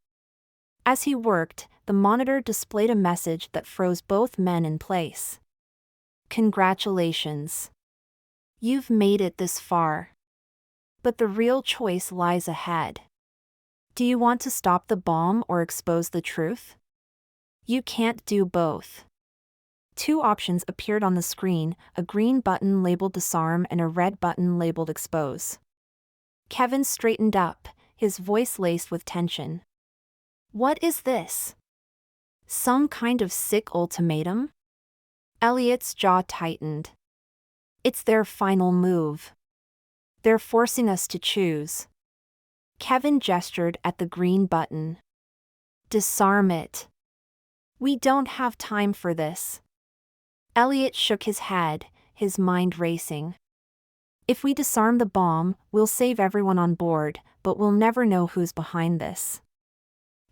As he worked, the monitor displayed a message that froze both men in place. Congratulations. You've made it this far. But the real choice lies ahead. Do you want to stop the bomb or expose the truth? You can't do both. Two options appeared on the screen, a green button labeled disarm and a red button labeled expose. Kevin straightened up, his voice laced with tension. What is this? Some kind of sick ultimatum? Elliot's jaw tightened. It's their final move. They're forcing us to choose. Kevin gestured at the green button. Disarm it. We don't have time for this. Elliot shook his head, his mind racing. If we disarm the bomb, we'll save everyone on board, but we'll never know who's behind this.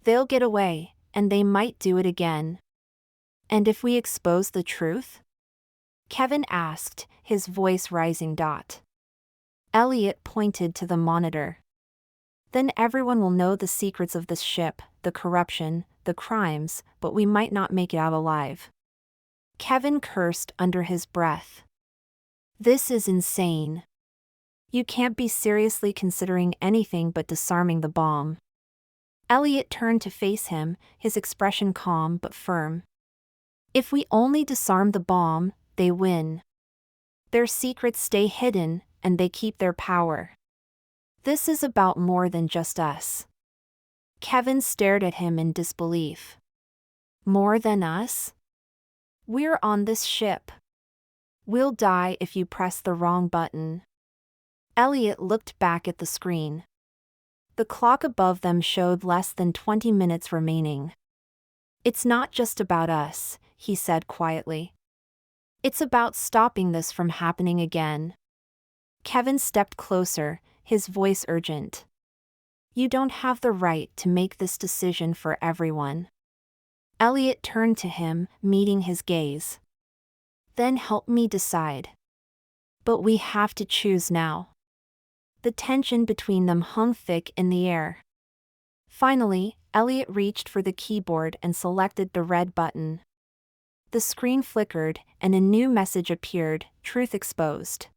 They'll get away, and they might do it again. And if we expose the truth? Kevin asked, his voice rising. Elliot pointed to the monitor. Then everyone will know the secrets of this ship, the corruption, the crimes, but we might not make it out alive. Kevin cursed under his breath. This is insane. You can't be seriously considering anything but disarming the bomb. Elliot turned to face him, his expression calm but firm. If we only disarm the bomb, they win. Their secrets stay hidden, and they keep their power. This is about more than just us. Kevin stared at him in disbelief. More than us? We're on this ship. We'll die if you press the wrong button. Elliot looked back at the screen. The clock above them showed less than 20 minutes remaining. It's not just about us, he said quietly. It's about stopping this from happening again. Kevin stepped closer, his voice urgent. You don't have the right to make this decision for everyone. Elliot turned to him, meeting his gaze. Then help me decide. But we have to choose now. The tension between them hung thick in the air. Finally, Elliot reached for the keyboard and selected the red button. The screen flickered, and a new message appeared, truth exposed.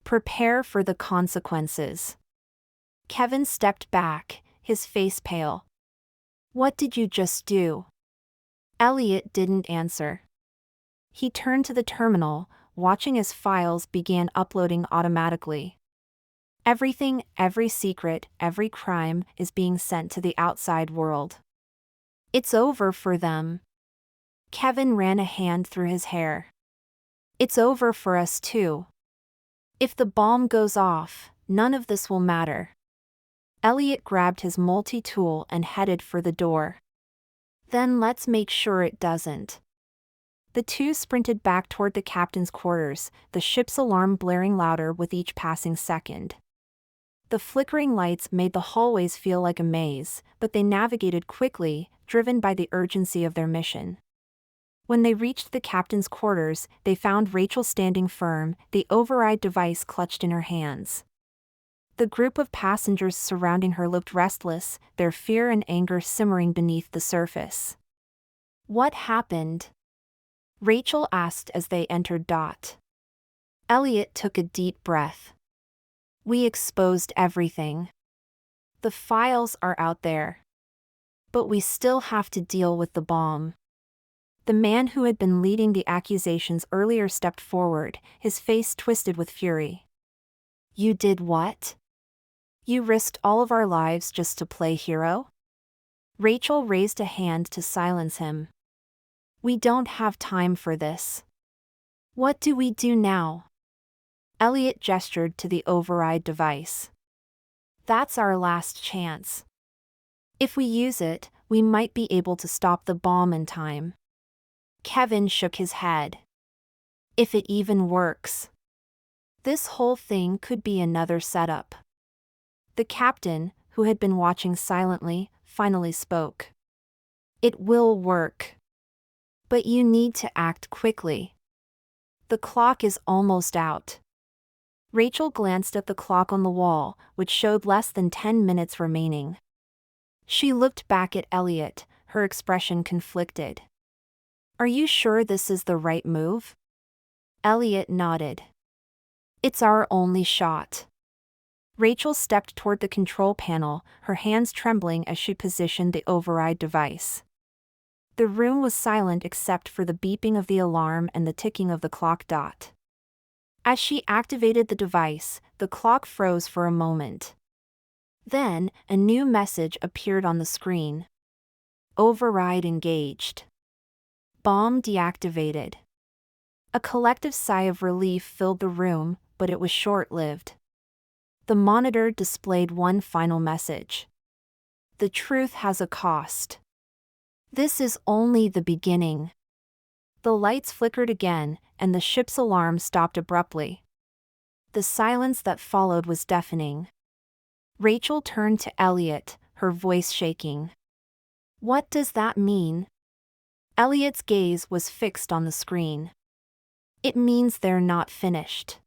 Prepare for the consequences. Kevin stepped back, his face pale. What did you just do? Elliot didn't answer. He turned to the terminal, watching as files began uploading automatically. Everything, every secret, every crime is being sent to the outside world. It's over for them. Kevin ran a hand through his hair. It's over for us too. If the bomb goes off, none of this will matter. Elliot grabbed his multi-tool and headed for the door. Then let's make sure it doesn't. The two sprinted back toward the captain's quarters, the ship's alarm blaring louder with each passing second. The flickering lights made the hallways feel like a maze, but they navigated quickly, driven by the urgency of their mission. When they reached the captain's quarters, they found Rachel standing firm, the override device clutched in her hands. The group of passengers surrounding her looked restless, their fear and anger simmering beneath the surface. What happened? Rachel asked as they entered. Elliot took a deep breath. We exposed everything. The files are out there. But we still have to deal with the bomb. The man who had been leading the accusations earlier stepped forward, his face twisted with fury. You did what? You risked all of our lives just to play hero? Rachel raised a hand to silence him. We don't have time for this. What do we do now? Elliot gestured to the override device. That's our last chance. If we use it, we might be able to stop the bomb in time. Kevin shook his head. If it even works. This whole thing could be another setup. The captain, who had been watching silently, finally spoke. It will work. But you need to act quickly. The clock is almost out. Rachel glanced at the clock on the wall, which showed less than 10 minutes remaining. She looked back at Elliot, her expression conflicted. Are you sure this is the right move? Elliot nodded. It's our only shot. Rachel stepped toward the control panel, her hands trembling as she positioned the override device. The room was silent except for the beeping of the alarm and the ticking of the clock dot. As she activated the device, the clock froze for a moment. Then, a new message appeared on the screen. Override engaged. Bomb deactivated. A collective sigh of relief filled the room, but it was short-lived. The monitor displayed one final message. The truth has a cost. This is only the beginning. The lights flickered again, and the ship's alarm stopped abruptly. The silence that followed was deafening. Rachel turned to Elliot, her voice shaking. What does that mean? Elliot's gaze was fixed on the screen. It means they're not finished.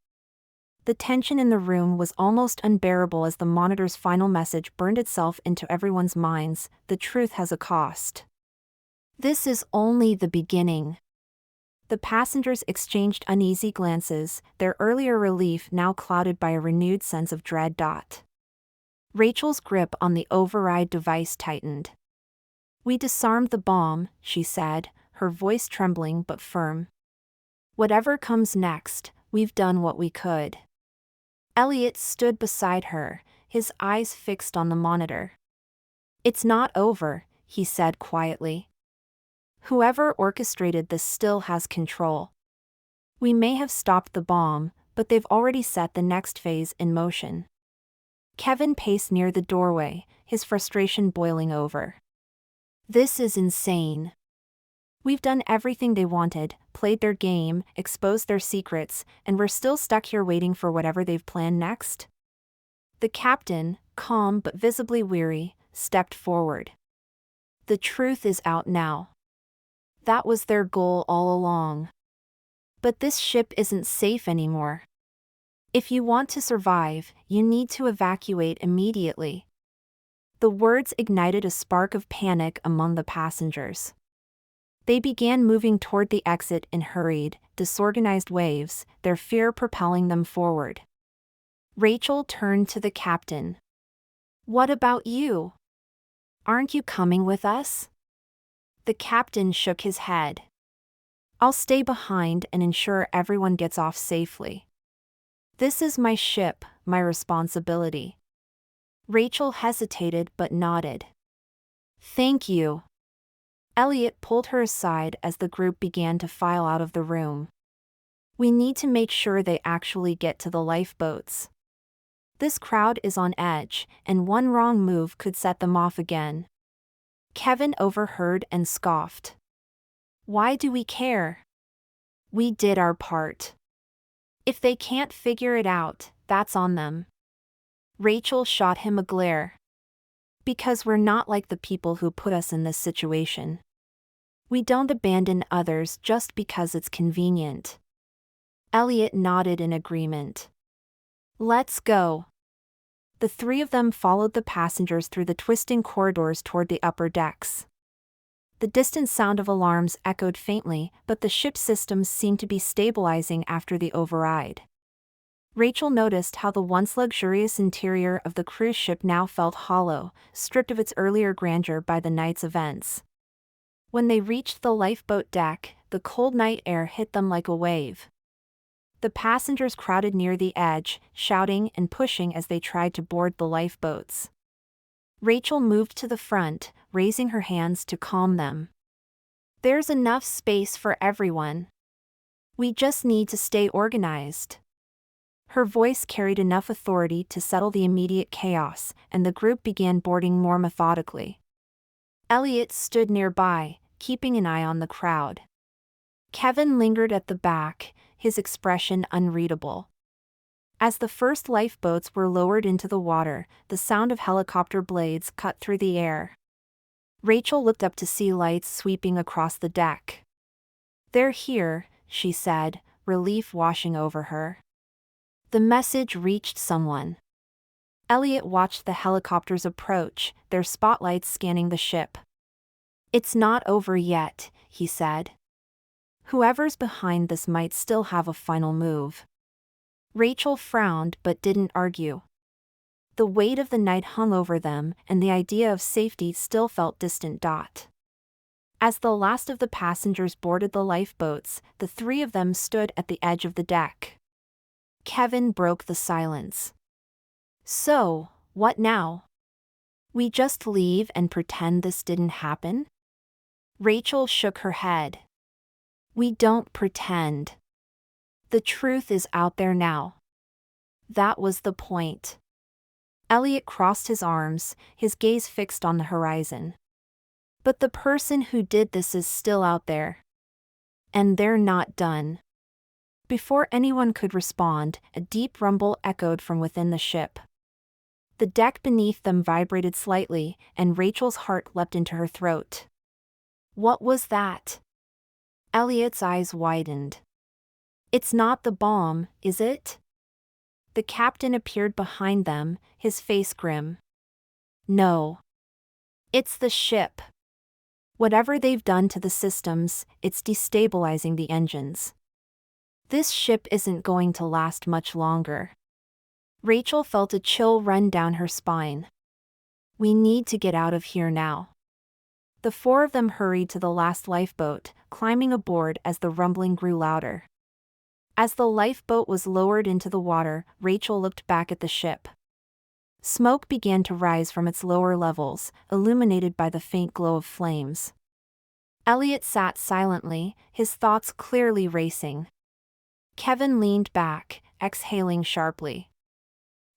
The tension in the room was almost unbearable as the monitor's final message burned itself into everyone's minds. The truth has a cost. This is only the beginning. The passengers exchanged uneasy glances, their earlier relief now clouded by a renewed sense of dread. Rachel's grip on the override device tightened. We disarmed the bomb, she said, her voice trembling but firm. Whatever comes next, we've done what we could. Elliot stood beside her, his eyes fixed on the monitor. It's not over, he said quietly. Whoever orchestrated this still has control. We may have stopped the bomb, but they've already set the next phase in motion. Kevin paced near the doorway, his frustration boiling over. This is insane. We've done everything they wanted, played their game, exposed their secrets, and we're still stuck here waiting for whatever they've planned next? The captain, calm but visibly weary, stepped forward. The truth is out now. That was their goal all along. But this ship isn't safe anymore. If you want to survive, you need to evacuate immediately. The words ignited a spark of panic among the passengers. They began moving toward the exit in hurried, disorganized waves, their fear propelling them forward. Rachel turned to the captain. What about you? Aren't you coming with us? The captain shook his head. I'll stay behind and ensure everyone gets off safely. This is my ship, my responsibility. Rachel hesitated but nodded. Thank you. Elliot pulled her aside as the group began to file out of the room. We need to make sure they actually get to the lifeboats. This crowd is on edge, and one wrong move could set them off again. Kevin overheard and scoffed. Why do we care? We did our part. If they can't figure it out, that's on them. Rachel shot him a glare. Because we're not like the people who put us in this situation. We don't abandon others just because it's convenient. Elliot nodded in agreement. Let's go. The three of them followed the passengers through the twisting corridors toward the upper decks. The distant sound of alarms echoed faintly, but the ship's systems seemed to be stabilizing after the override. Rachel noticed how the once luxurious interior of the cruise ship now felt hollow, stripped of its earlier grandeur by the night's events. When they reached the lifeboat deck, the cold night air hit them like a wave. The passengers crowded near the edge, shouting and pushing as they tried to board the lifeboats. Rachel moved to the front, raising her hands to calm them. "There's enough space for everyone. We just need to stay organized." Her voice carried enough authority to settle the immediate chaos, and the group began boarding more methodically. Elliot stood nearby, keeping an eye on the crowd. Kevin lingered at the back, his expression unreadable. As the first lifeboats were lowered into the water, the sound of helicopter blades cut through the air. Rachel looked up to see lights sweeping across the deck. "They're here," she said, relief washing over her. The message reached someone. Elliot watched the helicopters approach, their spotlights scanning the ship. "It's not over yet," he said. "Whoever's behind this might still have a final move." Rachel frowned but didn't argue. The weight of the night hung over them, and the idea of safety still felt distant. As the last of the passengers boarded the lifeboats, the three of them stood at the edge of the deck. Kevin broke the silence. "So, what now? We just leave and pretend this didn't happen?" Rachel shook her head. "We don't pretend. The truth is out there now." That was the point. Elliot crossed his arms, his gaze fixed on the horizon. "But the person who did this is still out there. And they're not done." Before anyone could respond, a deep rumble echoed from within the ship. The deck beneath them vibrated slightly, and Rachel's heart leapt into her throat. What was that? Elliot's eyes widened. "It's not the bomb, is it?" The captain appeared behind them, his face grim. "No. It's the ship. Whatever they've done to the systems, it's destabilizing the engines. This ship isn't going to last much longer." Rachel felt a chill run down her spine. "We need to get out of here now." The four of them hurried to the last lifeboat, climbing aboard as the rumbling grew louder. As the lifeboat was lowered into the water, Rachel looked back at the ship. Smoke began to rise from its lower levels, illuminated by the faint glow of flames. Elliot sat silently, his thoughts clearly racing. Kevin leaned back, exhaling sharply.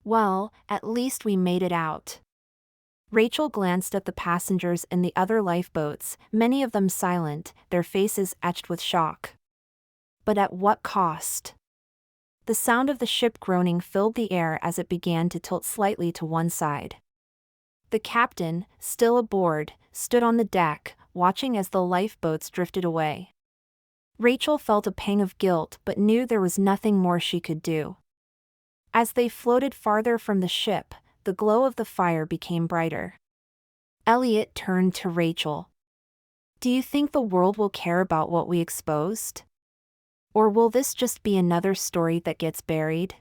"Well, at least we made it out." Rachel glanced at the passengers in the other lifeboats, many of them silent, their faces etched with shock. But at what cost? The sound of the ship groaning filled the air as it began to tilt slightly to one side. The captain, still aboard, stood on the deck, watching as the lifeboats drifted away. Rachel felt a pang of guilt but knew there was nothing more she could do. As they floated farther from the ship, the glow of the fire became brighter. Elliot turned to Rachel. "Do you think the world will care about what we exposed? Or will this just be another story that gets buried?"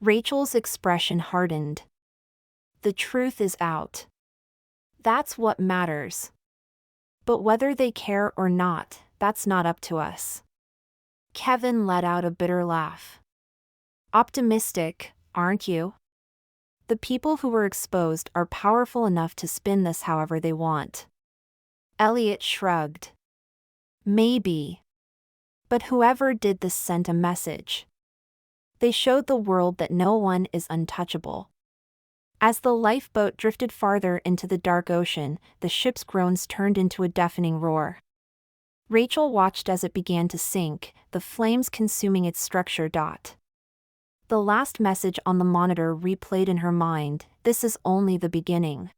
Rachel's expression hardened. "The truth is out. That's what matters. But whether they care or not, that's not up to us." Kevin let out a bitter laugh. "Optimistic, aren't you? The people who were exposed are powerful enough to spin this however they want." Elliot shrugged. "Maybe. But whoever did this sent a message. They showed the world that no one is untouchable." As the lifeboat drifted farther into the dark ocean, the ship's groans turned into a deafening roar. Rachel watched as it began to sink, the flames consuming its structure. The last message on the monitor replayed in her mind, "This is only the beginning."